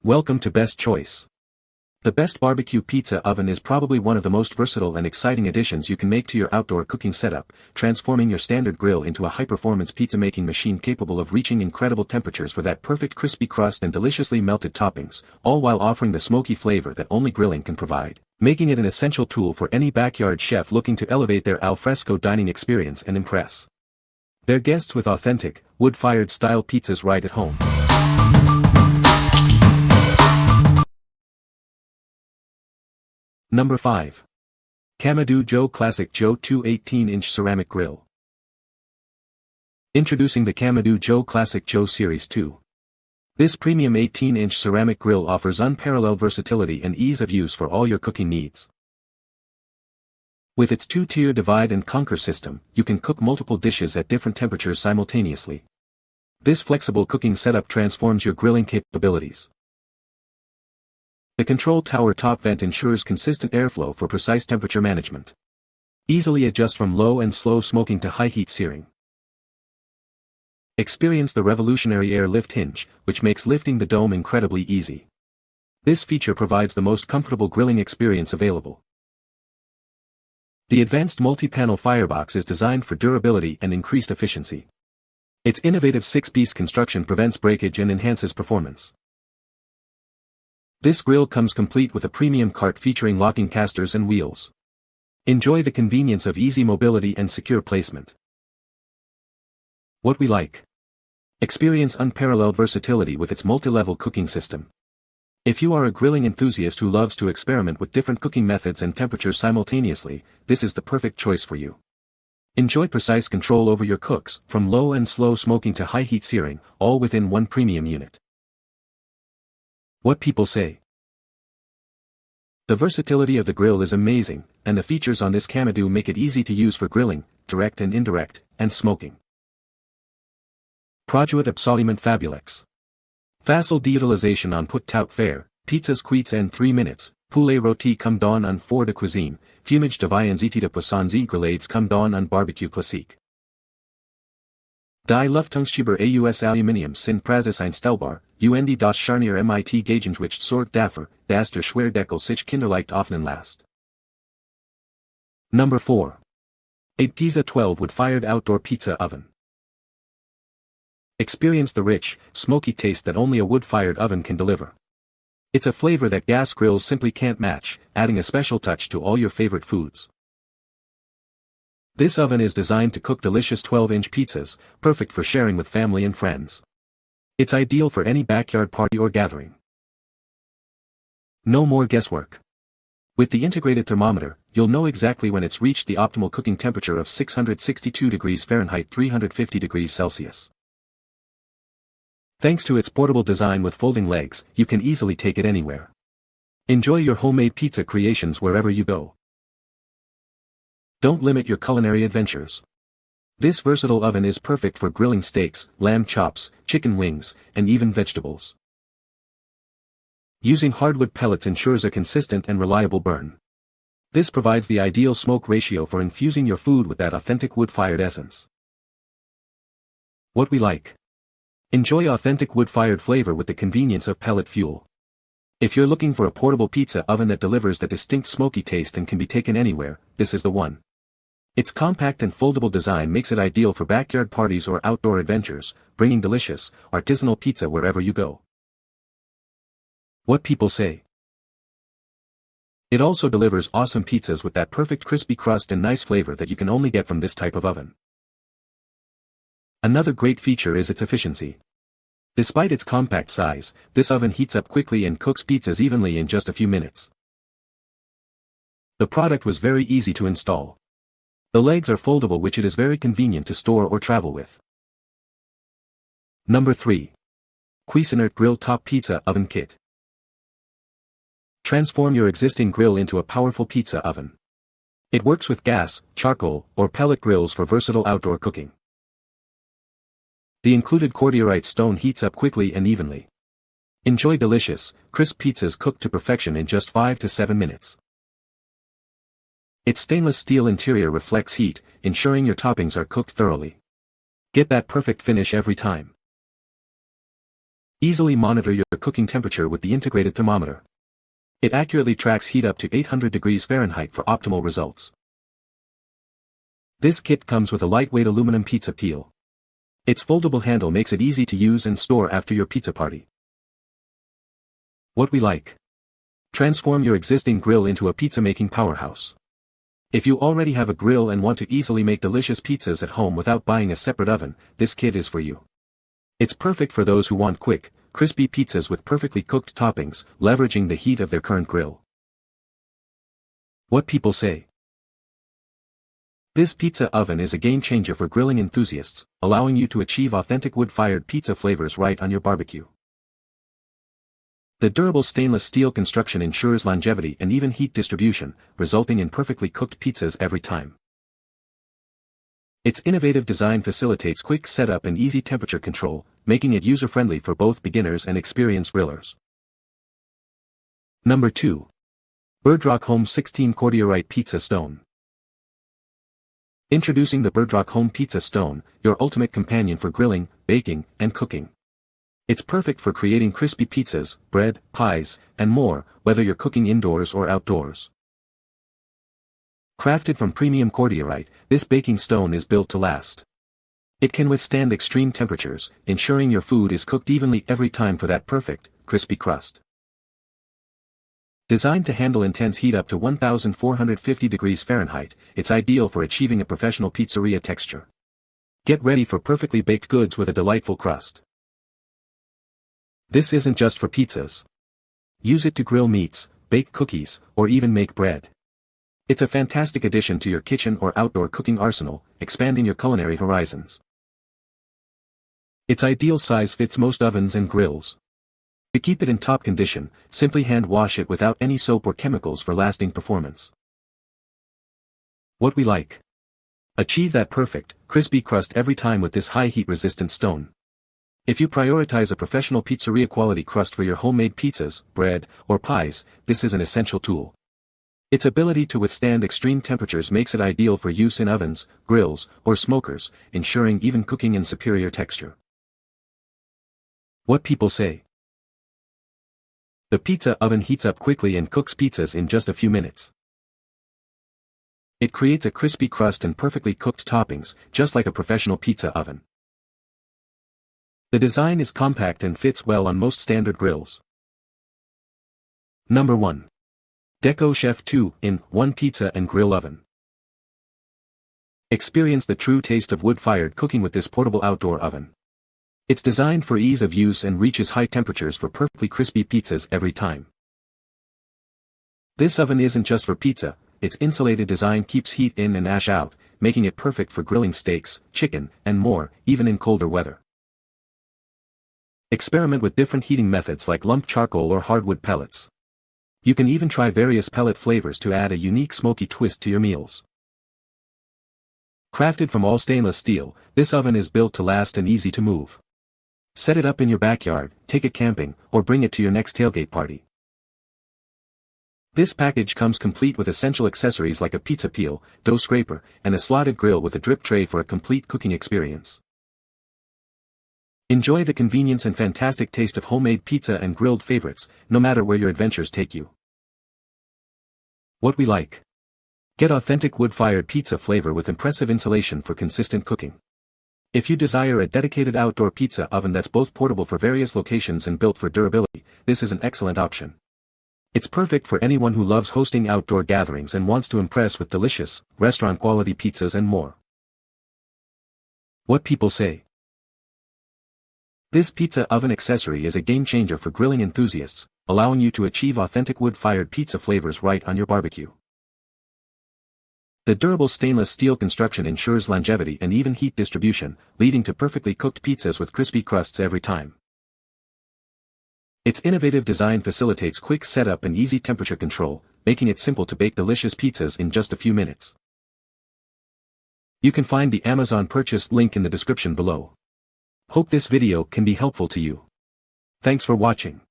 Welcome to Best Choice. The Best BBQ Pizza Oven is probably one of the most versatile and exciting additions you can make to your outdoor cooking setup, transforming your standard grill into a high-performance pizza-making machine capable of reaching incredible temperatures for that perfect crispy crust and deliciously melted toppings, all while offering the smoky flavor that only grilling can provide, making it an essential tool for any backyard chef looking to elevate their al fresco dining experience and impress their guests with authentic, wood-fired style pizzas right at home. Number 5. Kamado Joe Classic Joe 2 18-inch Ceramic Grill. Introducing the Kamado Joe Classic Joe Series 2. This premium 18-inch ceramic grill offers unparalleled versatility and ease of use for all your cooking needs. With its two-tier divide and conquer system, you can cook multiple dishes at different temperatures simultaneously. This flexible cooking setup transforms your grilling capabilities. The control tower top vent ensures consistent airflow for precise temperature management. Easily adjust from low and slow smoking to high heat searing. Experience the revolutionary air lift hinge, which makes lifting the dome incredibly easy. This feature provides the most comfortable grilling experience available. The advanced multi-panel firebox is designed for durability and increased efficiency. Its innovative 6-piece construction prevents breakage and enhances performance. This grill comes complete with a premium cart featuring locking casters and wheels. Enjoy the convenience of easy mobility and secure placement. What we like. Experience unparalleled versatility with its multi-level cooking system. If you are a grilling enthusiast who loves to experiment with different cooking methods and temperatures simultaneously, this is the perfect choice for you. Enjoy precise control over your cooks, from low and slow smoking to high heat searing, all within one premium unit. What people say. The versatility of the grill is amazing, and the features on this Kamado make it easy to use for grilling, direct and indirect, and smoking. Produit absolument fabuleux. Facile d'utilisation on put tout faire, pizzas cuites en 3 minutes, poulet rôti comme dans un four de cuisine, fumage de viandes et de poissons et grillades comme dans un barbecue classique. Die Luftungsstuber aus Aluminium sind Praxiseinstellbar, und das Scharnier mit Gegengewicht sorgt dafür, dass der Schwerdeckel sich kinderleicht öffnen lässt. Number 4. Aidpiza 12 Wood-Fired Outdoor Pizza Oven. Experience the rich, smoky taste that only a wood-fired oven can deliver. It's a flavor that gas grills simply can't match, adding a special touch to all your favorite foods. This oven is designed to cook delicious 12-inch pizzas, perfect for sharing with family and friends. It's ideal for any backyard party or gathering. No more guesswork. With the integrated thermometer, you'll know exactly when it's reached the optimal cooking temperature of 662 degrees Fahrenheit 350 degrees Celsius. Thanks to its portable design with folding legs, you can easily take it anywhere. Enjoy your homemade pizza creations wherever you go. Don't limit your culinary adventures. This versatile oven is perfect for grilling steaks, lamb chops, chicken wings, and even vegetables. Using hardwood pellets ensures a consistent and reliable burn. This provides the ideal smoke ratio for infusing your food with that authentic wood-fired essence. What we like. Enjoy authentic wood-fired flavor with the convenience of pellet fuel. If you're looking for a portable pizza oven that delivers the distinct smoky taste and can be taken anywhere, this is the one. Its compact and foldable design makes it ideal for backyard parties or outdoor adventures, bringing delicious, artisanal pizza wherever you go. What people say. It also delivers awesome pizzas with that perfect crispy crust and nice flavor that you can only get from this type of oven. Another great feature is its efficiency. Despite its compact size, this oven heats up quickly and cooks pizzas evenly in just a few minutes. The product was very easy to install. The legs are foldable, which it is very convenient to store or travel with. Number 3. Cuisinart Grill Top Pizza Oven Kit. Transform your existing grill into a powerful pizza oven. It works with gas, charcoal, or pellet grills for versatile outdoor cooking. The included Cordierite stone heats up quickly and evenly. Enjoy delicious, crisp pizzas cooked to perfection in just 5 to 7 minutes. Its stainless steel interior reflects heat, ensuring your toppings are cooked thoroughly. Get that perfect finish every time. Easily monitor your cooking temperature with the integrated thermometer. It accurately tracks heat up to 800 degrees Fahrenheit for optimal results. This kit comes with a lightweight aluminum pizza peel. Its foldable handle makes it easy to use and store after your pizza party. What we like. Transform your existing grill into a pizza-making powerhouse. If you already have a grill and want to easily make delicious pizzas at home without buying a separate oven, this kit is for you. It's perfect for those who want quick, crispy pizzas with perfectly cooked toppings, leveraging the heat of their current grill. What people say. This pizza oven is a game-changer for grilling enthusiasts, allowing you to achieve authentic wood-fired pizza flavors right on your barbecue. The durable stainless steel construction ensures longevity and even heat distribution, resulting in perfectly cooked pizzas every time. Its innovative design facilitates quick setup and easy temperature control, making it user-friendly for both beginners and experienced grillers. Number 2. BIRDROCK Home 16 Cordierite Pizza Stone. Introducing the BIRDROCK Home Pizza Stone, your ultimate companion for grilling, baking, and cooking. It's perfect for creating crispy pizzas, bread, pies, and more, whether you're cooking indoors or outdoors. Crafted from premium Cordierite, this baking stone is built to last. It can withstand extreme temperatures, ensuring your food is cooked evenly every time for that perfect, crispy crust. Designed to handle intense heat up to 1450 degrees Fahrenheit, it's ideal for achieving a professional pizzeria texture. Get ready for perfectly baked goods with a delightful crust. This isn't just for pizzas. Use it to grill meats, bake cookies, or even make bread. It's a fantastic addition to your kitchen or outdoor cooking arsenal, expanding your culinary horizons. Its ideal size fits most ovens and grills. To keep it in top condition, simply hand wash it without any soap or chemicals for lasting performance. What we like. Achieve that perfect, crispy crust every time with this high heat resistant stone. If you prioritize a professional pizzeria quality crust for your homemade pizzas, bread, or pies, this is an essential tool. Its ability to withstand extreme temperatures makes it ideal for use in ovens, grills, or smokers, ensuring even cooking and superior texture. What people say. The pizza oven heats up quickly and cooks pizzas in just a few minutes. It creates a crispy crust and perfectly cooked toppings, just like a professional pizza oven. The design is compact and fits well on most standard grills. Number 1. Deco Chef 2-in-1 Pizza and Grill Oven. Experience the true taste of wood-fired cooking with this portable outdoor oven. It's designed for ease of use and reaches high temperatures for perfectly crispy pizzas every time. This oven isn't just for pizza, its insulated design keeps heat in and ash out, making it perfect for grilling steaks, chicken, and more, even in colder weather. Experiment with different heating methods like lump charcoal or hardwood pellets. You can even try various pellet flavors to add a unique smoky twist to your meals. Crafted from all stainless steel, this oven is built to last and easy to move. Set it up in your backyard, take it camping, or bring it to your next tailgate party. This package comes complete with essential accessories like a pizza peel, dough scraper, and a slotted grill with a drip tray for a complete cooking experience. Enjoy the convenience and fantastic taste of homemade pizza and grilled favorites, no matter where your adventures take you. What we like. Get authentic wood-fired pizza flavor with impressive insulation for consistent cooking. If you desire a dedicated outdoor pizza oven that's both portable for various locations and built for durability, this is an excellent option. It's perfect for anyone who loves hosting outdoor gatherings and wants to impress with delicious, restaurant-quality pizzas and more. What people say. This pizza oven accessory is a game-changer for grilling enthusiasts, allowing you to achieve authentic wood-fired pizza flavors right on your barbecue. The durable stainless steel construction ensures longevity and even heat distribution, leading to perfectly cooked pizzas with crispy crusts every time. Its innovative design facilitates quick setup and easy temperature control, making it simple to bake delicious pizzas in just a few minutes. You can find the Amazon purchase link in the description below. Hope this video can be helpful to you. Thanks for watching.